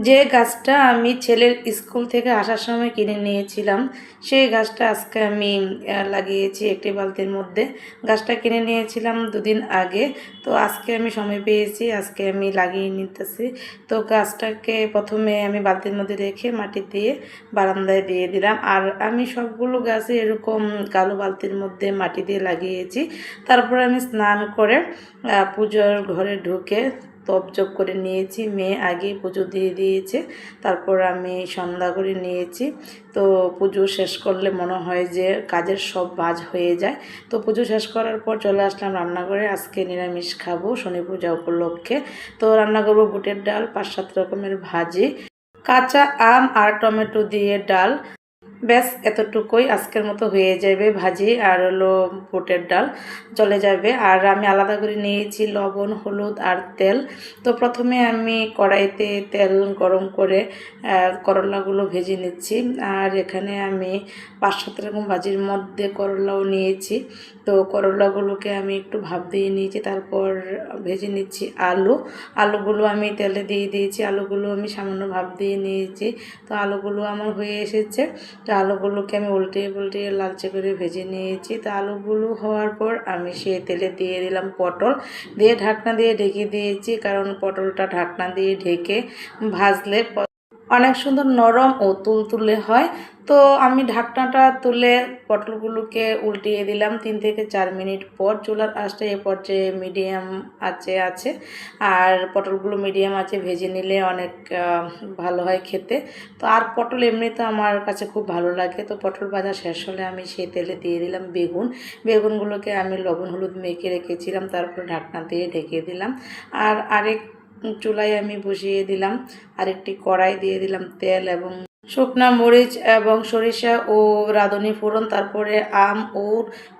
যে গাছটা আমি ছেলের স্কুল থেকে আসার সময় কিনে নিয়েছিলাম, সেই গাছটা আজকে আমি লাগিয়েছি একটি বালতির মধ্যে। গাছটা কিনে নিয়েছিলাম দুদিন আগে, তো আজকে আমি সময় পেয়েছি, আজকে আমি লাগিয়ে নিতেছি। তো গাছটাকে প্রথমে আমি বালতির মধ্যে রেখে মাটি দিয়ে বারান্দায় দিয়ে দিলাম। আর আমি সবগুলো গাছে এরকম কালো বালতির মধ্যে মাটি দিয়ে লাগিয়েছি। তারপরে আমি স্নান করে পুজোর ঘরে ঢুকে তপ করে নিয়েছি। মেয়ে আগে পুজো দিয়ে দিয়েছে, তারপর আমি সন্ধ্যা করে নিয়েছি। তো পুজো শেষ করলে মনে হয় যে কাজের সব কাজ হয়ে যায়। তো পুজো শেষ করার পর চলে আসলাম রান্নাঘরে। আজকে নিরামিষ খাবো শনি পূজা উপলক্ষে। তো রান্না করবো বুটের ডাল, 5-7 রকমের ভাজি, কাঁচা আম আর টমেটো দিয়ে ডাল। ব্যাস এতটুকুই আজকের মতো হয়ে যাবে। ভাজি আর হলো বুটের ডাল চলে যাবে। আর আমি আলাদা করে নিয়েছি লবণ, হলুদ আর তেল। তো প্রথমে আমি কড়াইতে তেল গরম করে করলাগুলো ভেজে নিচ্ছি। আর এখানে আমি 5-7 রকম ভাজির মধ্যে করলাও নিয়েছি। তো করলাগুলোকে আমি একটু ভাপ দিয়ে নিয়েছি, তারপর ভেজে নিচ্ছি আলুগুলো আমি তেলে দিয়ে দিয়েছি। আলুগুলো আমি সামান্য ভাপ দিয়ে নিয়েছি। তো আলুগুলো আমার হয়ে এসেছে। তো আলুগুলোকে আমি উল্টিয়ে পুল্টিয়ে লালচে করে ভেজে নিয়েছি। তো আলুগুলো হওয়ার পর আমি সে তেলে দিয়ে দিলাম পটল, দিয়ে ঢাকনা দিয়ে ঢেকে দিয়েছি, কারণ পটলটা ঢাকনা দিয়ে ঢেকে ভাজলে অনেক সুন্দর নরম ও তুলতুলে হয়। তো আমি ঢাকনাটা তুলে পটলগুলোকে উল্টিয়ে দিলাম। 3 থেকে 4 মিনিট পর চুলার আঁচটা এ পর্যায়ে মিডিয়াম আঁচে আছে। আর পটলগুলো মিডিয়াম আঁচে ভেজে নিলে অনেক ভালো হয় খেতে। তো আর পটল এমনিতে আমার কাছে খুব ভালো লাগে। তো পটল ভাজা শেষ হলে আমি সেই তেলে দিয়ে দিলাম বেগুনগুলোকে আমি লবণ হলুদ মেখে রেখেছিলাম, তারপর ঢাকনা দিয়ে ঢেকে দিলাম। আর আরেক চুলায় আমি বসিয়ে দিলাম আরেকটি কড়াই, দিয়ে দিলাম তেল এবং শুকনা মরিচ এবং সরিষা ও রাঁধুনি ফোড়ন। তারপরে আম ও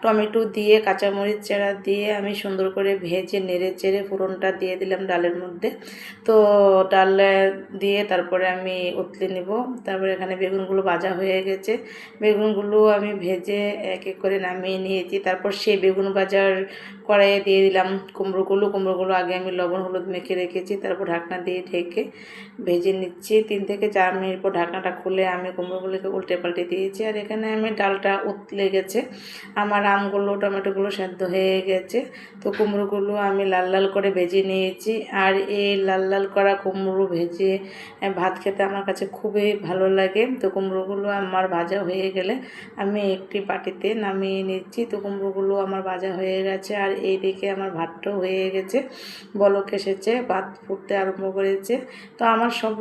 টমেটো দিয়ে কাঁচামরিচ চেরা দিয়ে আমি সুন্দর করে ভেজে নেড়ে চেড়ে ফোড়নটা দিয়ে দিলাম ডালের মধ্যে। তো ডাল দিয়ে তারপরে আমি উতলে নিব। তারপরে এখানে বেগুনগুলো ভাজা হয়ে গেছে, বেগুনগুলো আমি ভেজে এক এক করে নামিয়ে নিয়েছি। তারপর সেই বেগুন ভাজার কড়াইয়ে দিয়ে দিলাম কুমড়োগুলো আগে আমি লবণ হলুদ মেখে রেখেছি। তারপর ঢাকনা দিয়ে ঢেকে ভেজে নিচ্ছি। 3 থেকে 4 মিনিট পর ঢাকনাটা খুলে আমি কুমড়োগুলোকে উল্টে পাল্টে দিয়েছি। আর এখানে আমি ডালটা উতলে গেছে, আমার আমগুলো টমেটোগুলো সেদ্ধ হয়ে গেছে। তো কুমড়োগুলো আমি লাল লাল করে ভেজে নিয়েছি। আর এই লাল লাল করা কুমড়ো ভেজে ভাত খেতে আমার কাছে খুবই ভালো লাগে। তো কুমড়োগুলো আমার ভাজা হয়ে গেলে আমি একটি বাটিতে নামিয়ে নিচ্ছি। তো কুমড়োগুলো আমার ভাজা হয়ে গেছে। আর এইদিকে আমার ভাতটাও হয়ে গেছে, বলক এসেছে, ভাত ফুটতে আরম্ভ করেছে। তো আমার সব